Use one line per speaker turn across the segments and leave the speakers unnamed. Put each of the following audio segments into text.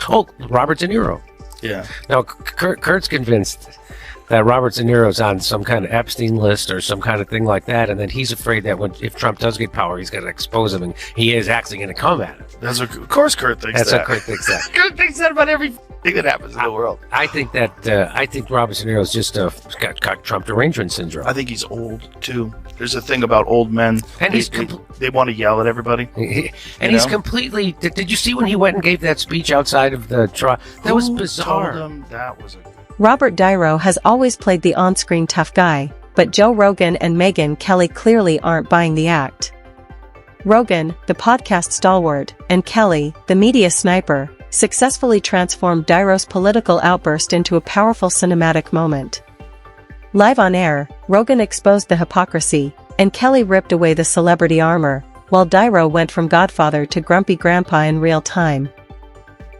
Oh, Robert De Niro.
Yeah.
Now, Kurt's convinced that Robert De Niro's on some kind of Epstein list or some kind of thing like that, and then he's afraid that if Trump does get power, he's going to expose him, and he is actually going to come at him.
Of course Kurt thinks that.
That's what Kurt thinks that.
Kurt thinks that about everything that happens in the world.
I think Robert De Niro's just got Trump derangement syndrome.
I think he's old, too. There's a thing about old men.
And
they want to yell at everybody.
And he's completely... Did you see when he went and gave that speech outside of the trial? That was bizarre.
Told him that was
Robert De Niro has always played the on-screen tough guy, but Joe Rogan and Megyn Kelly clearly aren't buying the act. Rogan, the podcast stalwart, and Kelly, the media sniper, successfully transformed De Niro's political outburst into a powerful cinematic moment. Live on air, Rogan exposed the hypocrisy, and Kelly ripped away the celebrity armor, while De Niro went from godfather to grumpy grandpa in real time.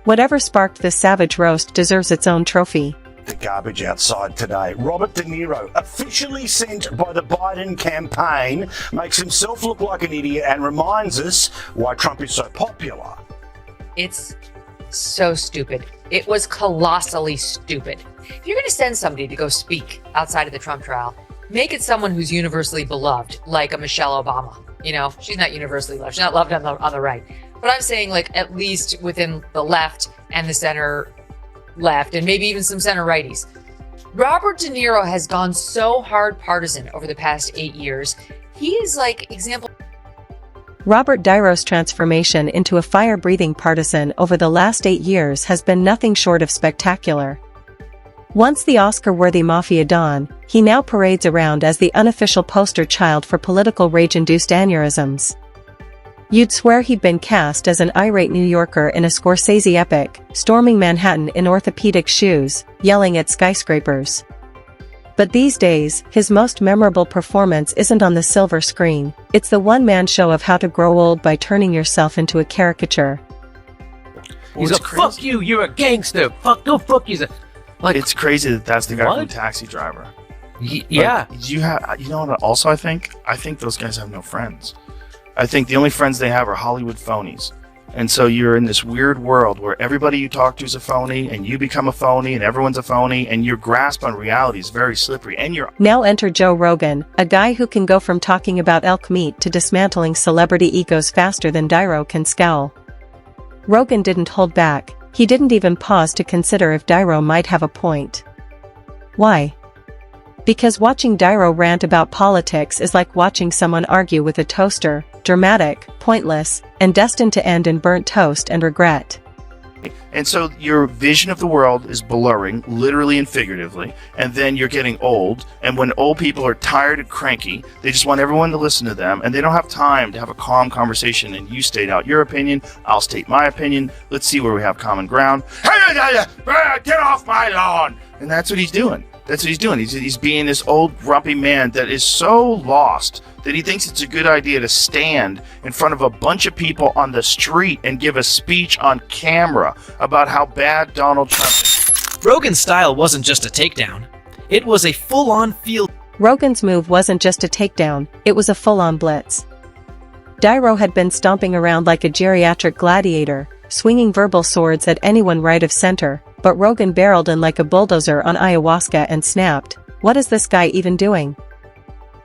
Whatever sparked this savage roast deserves its own trophy.
The garbage outside today. Robert De Niro, officially sent by the Biden campaign, makes himself look like an idiot and reminds us why Trump is so popular.
It's so stupid. It was colossally stupid. If you're going to send somebody to go speak outside of the Trump trial, make it someone who's universally beloved, like a Michelle Obama. You know, she's not universally loved. She's not loved on the right. But I'm saying, like, at least within the left and the center left, and maybe even some center righties. Robert De Niro has gone so hard partisan over the past 8 years. He is like example.
Robert De Niro's transformation into a fire-breathing partisan over the last 8 years has been nothing short of spectacular. Once the Oscar-worthy mafia don, he now parades around as the unofficial poster child for political rage-induced aneurysms. You'd swear he'd been cast as an irate New Yorker in a Scorsese epic, storming Manhattan in orthopedic shoes, yelling at skyscrapers. But these days, his most memorable performance isn't on the silver screen, it's the one-man show of how to grow old by turning yourself into a caracature.
He's like, fuck you, you're a gangster, fuck you. Like,
it's crazy that's the guy from Taxi Driver.
Yeah.
You know what also I think? I think those guys have no friends. I think the only friends they have are Hollywood phonies. And so you're in this weird world where everybody you talk to is a phony, and you become a phony, and everyone's a phony, and your grasp on reality is very slippery. And you're
Now enter Joe Rogan, a guy who can go from talking about elk meat to dismantling celebrity egos faster than De Niro can scowl. Rogan didn't hold back. He didn't even pause to consider if De Niro might have a point. Why? Because watching De Niro rant about politics is like watching someone argue with a toaster, dramatic, pointless, and destined to end in burnt toast and regret.
And so your vision of the world is blurring, literally and figuratively, and then you're getting old, and when old people are tired and cranky, they just want everyone to listen to them, and they don't have time to have a calm conversation, and you state out your opinion, I'll state my opinion, let's see where we have common ground. Get off my lawn! And that's what he's doing. That's what he's doing. He's being this old grumpy man that is so lost that he thinks it's a good idea to stand in front of a bunch of people on the street and give a speech on camera about how bad Donald Trump is.
Rogan's style wasn't just a takedown. It was a full-on field.
Rogan's move wasn't just a takedown, it was a full-on blitz. De Niro had been stomping around like a geriatric gladiator, swinging verbal swords at anyone right of center, but Rogan barreled in like a bulldozer on ayahuasca and snapped, "What is this guy even doing?"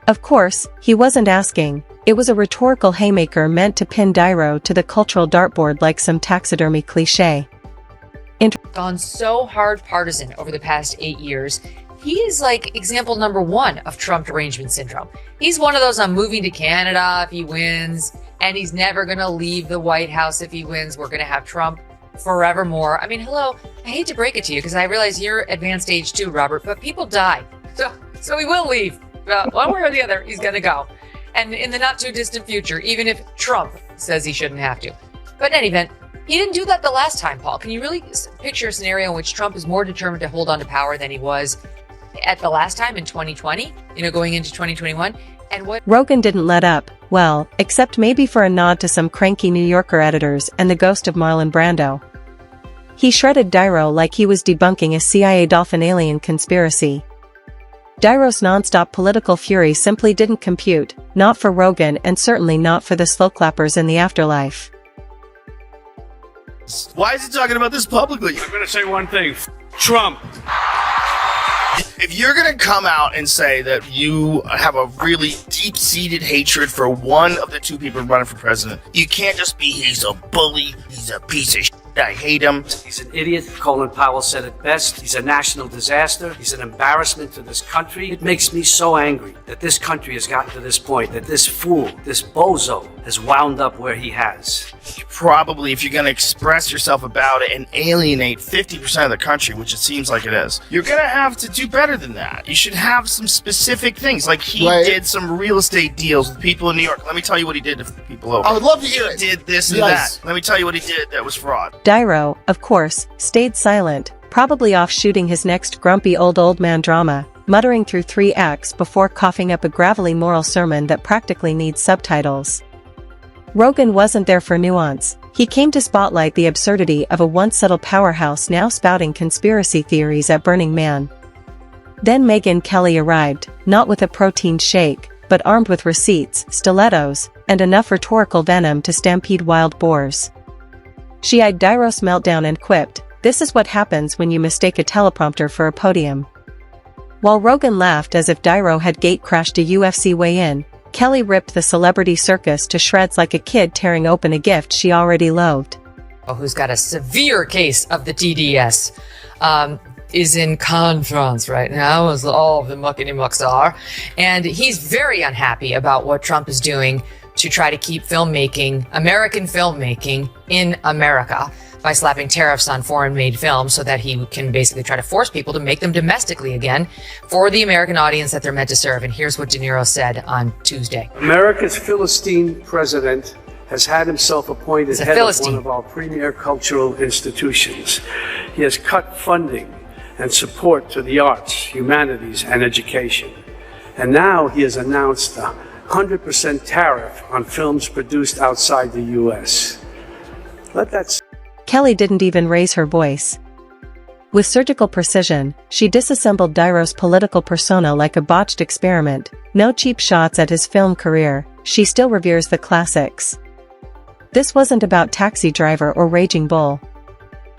Of course, he wasn't asking. It was a rhetorical haymaker meant to pin De Niro to the cultural dartboard like some taxidermy cliché.
Gone so hard partisan over the past 8 years. He is like example number 1 of Trump derangement syndrome. He's one of those, I'm moving to Canada if he wins, and he's never going to leave the White House if he wins. We're going to have Trump forevermore. I mean, hello, I hate to break it to you because I realize you're advanced age too, Robert, but people die. So he will leave. One way or the other, he's going to go. And in the not too distant future, even if Trump says he shouldn't have to. But in any event, he didn't do that the last time, Paul. Can you really picture a scenario in which Trump is more determined to hold on to power than he was at the last time in 2020, going into 2021? And what
Rogan didn't let up, well, except maybe for a nod to some cranky New Yorker editors and the ghost of Marlon Brando. He shredded De Niro like he was debunking a CIA dolphin alien conspiracy. De Niro's nonstop political fury simply didn't compute, not for Rogan and certainly not for the slow clappers in the afterlife.
Why is he talking about this publicly?
I'm going to say one thing. Trump.
If you're going to come out and say that you have a really deep-seated hatred for one of the two people running for president, you can't just be, he's a bully, he's a piece of shit, I hate him.
He's an idiot. Colin Powell said it best. He's a national disaster. He's an embarrassment to this country. It makes me so angry that this country has gotten to this point, that this fool, this bozo, has wound up where he has.
Probably, if you're going to express yourself about it and alienate 50% of the country, which it seems like it is, you're going to have to do better than that. You should have some specific things. Like he did some real estate deals with people in New York. Let me tell you what he did to people over.
I would love to hear it.
He did this and that. Let me tell you what he did that was fraud.
Niro, of course, stayed silent, probably off shooting his next grumpy old man drama, muttering through 3 acts before coughing up a gravelly moral sermon that practically needs subtitles. Rogan wasn't there for nuance. He came to spotlight the absurdity of a once subtle powerhouse now spouting conspiracy theories at Burning Man. Then Megyn Kelly arrived, not with a protein shake, but armed with receipts, stilettos, and enough rhetorical venom to stampede wild boars. She eyed Niro's meltdown and quipped, "This is what happens when you mistake a teleprompter for a podium." While Rogan laughed as if Niro had gate-crashed a UFC weigh-in, Kelly ripped the celebrity circus to shreds like a kid tearing open a gift she already loathed.
Who's got a severe case of the TDS, is in conference right now, as all of the muckety-mucks are. And he's very unhappy about what Trump is doing to try to keep filmmaking, American filmmaking, in America by slapping tariffs on foreign-made films so that he can basically try to force people to make them domestically again for the American audience that they're meant to serve. And here's what De Niro said on Tuesday.
America's Philistine president has had himself appointed head of one of our premier cultural institutions. He has cut funding and support to the arts, humanities, and education. And now he has announced a 100% tariff on films produced outside the U.S. Let that.
Kelly didn't even raise her voice. With surgical precision, she disassembled Niro's political persona like a botched experiment. No cheap shots at his film career, she still reveres the classics. This wasn't about Taxi Driver or Raging Bull.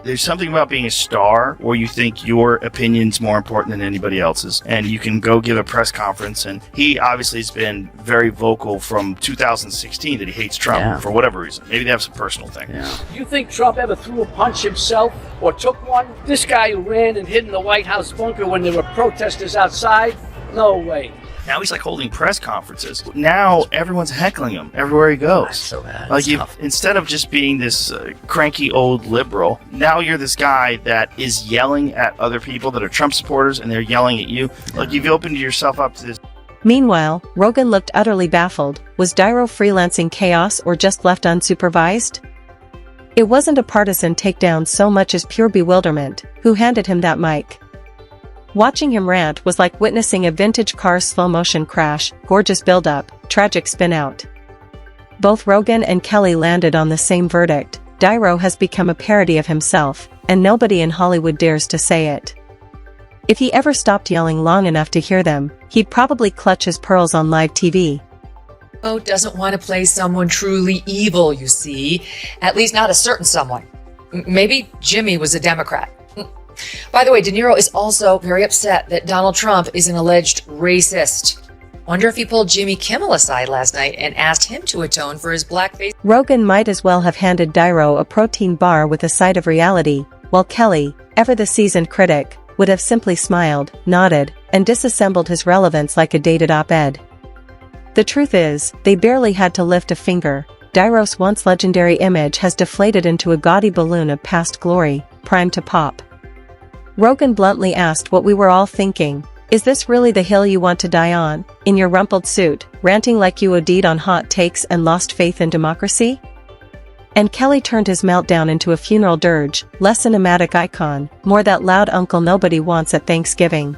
There's something about being a star where you think your opinion's more important than anybody else's, and you can go give a press conference. And he obviously has been very vocal from 2016 that he hates Trump for whatever reason. Maybe they have some personal thing.
You think Trump ever threw a punch himself or took one? This guy who ran and hid in the White House bunker when there were protesters outside? No way.
Now he's like holding press conferences. Now everyone's heckling him everywhere he goes.
That's so bad.
Like instead of just being this cranky old liberal, now you're this guy that is yelling at other people that are Trump supporters, and they're yelling at you. Like you've opened yourself up to this.
Meanwhile, Rogan looked utterly baffled. Was Niro freelancing chaos or just left unsupervised? It wasn't a partisan takedown so much as pure bewilderment. Who handed him that mic? Watching him rant was like witnessing a vintage car's slow-motion crash, gorgeous build-up, tragic spin-out. Both Rogan and Kelly landed on the same verdict. Niro has become a parody of himself, and nobody in Hollywood dares to say it. If he ever stopped yelling long enough to hear them, he'd probably clutch his pearls on live TV.
Doesn't want to play someone truly evil, you see. At least not a certain someone. Maybe Jimmy was a Democrat. By the way, De Niro is also very upset that Donald Trump is an alleged racist. Wonder if he pulled Jimmy Kimmel aside last night and asked him to atone for his blackface.
Rogan might as well have handed Niro a protein bar with a side of reality, while Kelly, ever the seasoned critic, would have simply smiled, nodded, and disassembled his relevance like a dated op-ed. The truth is, they barely had to lift a finger. Niro's once legendary image has deflated into a gaudy balloon of past glory, primed to pop. Rogan bluntly asked what we were all thinking. Is this really the hill you want to die on, in your rumpled suit, ranting like you OD'd on hot takes and lost faith in democracy? And Kelly turned his meltdown into a funeral dirge, less cinematic icon, more that loud uncle nobody wants at Thanksgiving.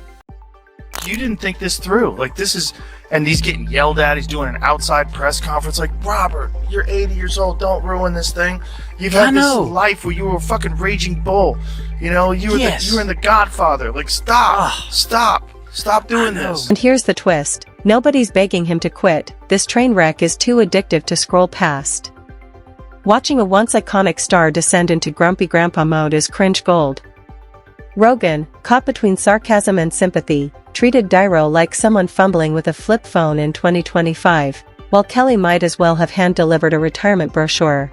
You didn't think this through. Like this is, and he's getting yelled at. He's doing an outside press conference. Like, Robert, you're 80 years old. Don't ruin this thing. You've had this life where you were a fucking raging bull. You know, you were you were in The Godfather. Like, stop doing this.
And here's the twist. Nobody's begging him to quit. This train wreck is too addictive to scroll past. Watching a once iconic star descend into grumpy grandpa mode is cringe gold. Rogan, caught between sarcasm and sympathy, treated Niro like someone fumbling with a flip phone in 2025, while Kelly might as well have hand-delivered a retirement brochure.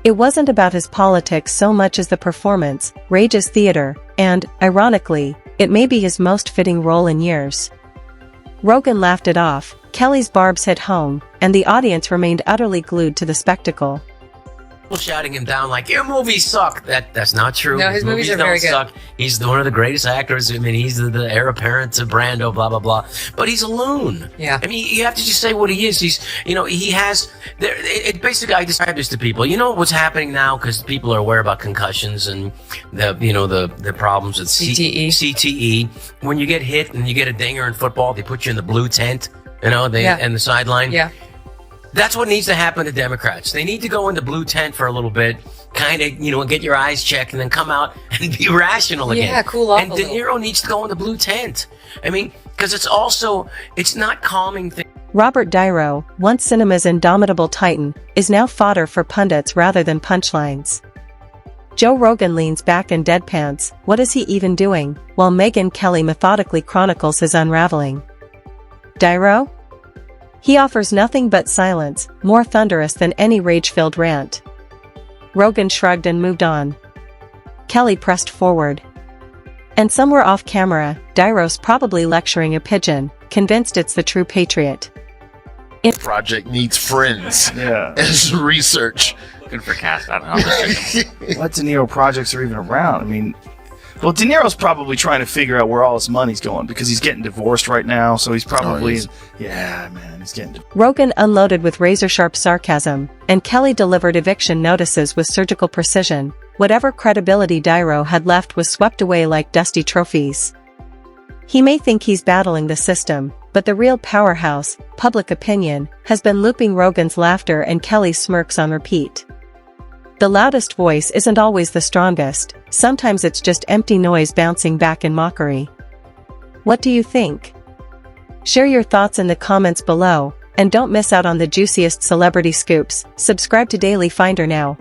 It wasn't about his politics so much as the performance, rage is theater, and, ironically, it may be his most fitting role in years. Rogan laughed it off, Kelly's barbs hit home, and the audience remained utterly glued to the spectacle.
Shouting him down like, your movies suck. That's not true.
No, his movies are
don't
very good.
suck. He's one of the greatest actors. I mean, he's the heir apparent to Brando, blah, blah, blah. But he's a loon.
Yeah.
I mean, you have to just say what he is. He has, basically, I describe this to people. You know what's happening now? Because people are aware about concussions and the problems with CTE. When you get hit and you get a dinger in football, they put you in the blue tent, and the sideline.
Yeah.
That's what needs to happen to Democrats. They need to go in the blue tent for a little bit, kind of, get your eyes checked, and then come out and be rational again.
Yeah, cool off
and
a
De
little.
Niro needs to go in the blue tent. I mean, because it's not calming things.
Robert Niro, once cinema's indomitable titan, is now fodder for pundits rather than punchlines. Joe Rogan leans back and deadpans, what is he even doing, while Megyn Kelly methodically chronicles his unraveling. Niro? He offers nothing but silence, more thunderous than any rage-filled rant. Rogan shrugged and moved on. Kelly pressed forward. And somewhere off camera, Niro's probably lecturing a pigeon, convinced it's the true patriot.
Project needs friends.
Yeah.
As research.
Good for cast. I don't know. I'm just joking.
What De Niro projects are even around? I mean, well, De Niro's probably trying to figure out where all his money's going because he's getting divorced right now. So he's probably, he's getting divorced.
Rogan unloaded with razor-sharp sarcasm, and Kelly delivered eviction notices with surgical precision. Whatever credibility Niro had left was swept away like dusty trophies. He may think he's battling the system, but the real powerhouse, public opinion, has been looping Rogan's laughter and Kelly's smirks on repeat. The loudest voice isn't always the strongest, sometimes it's just empty noise bouncing back in mockery. What do you think? Share your thoughts in the comments below, and don't miss out on the juiciest celebrity scoops. Subscribe to Daily Finder now.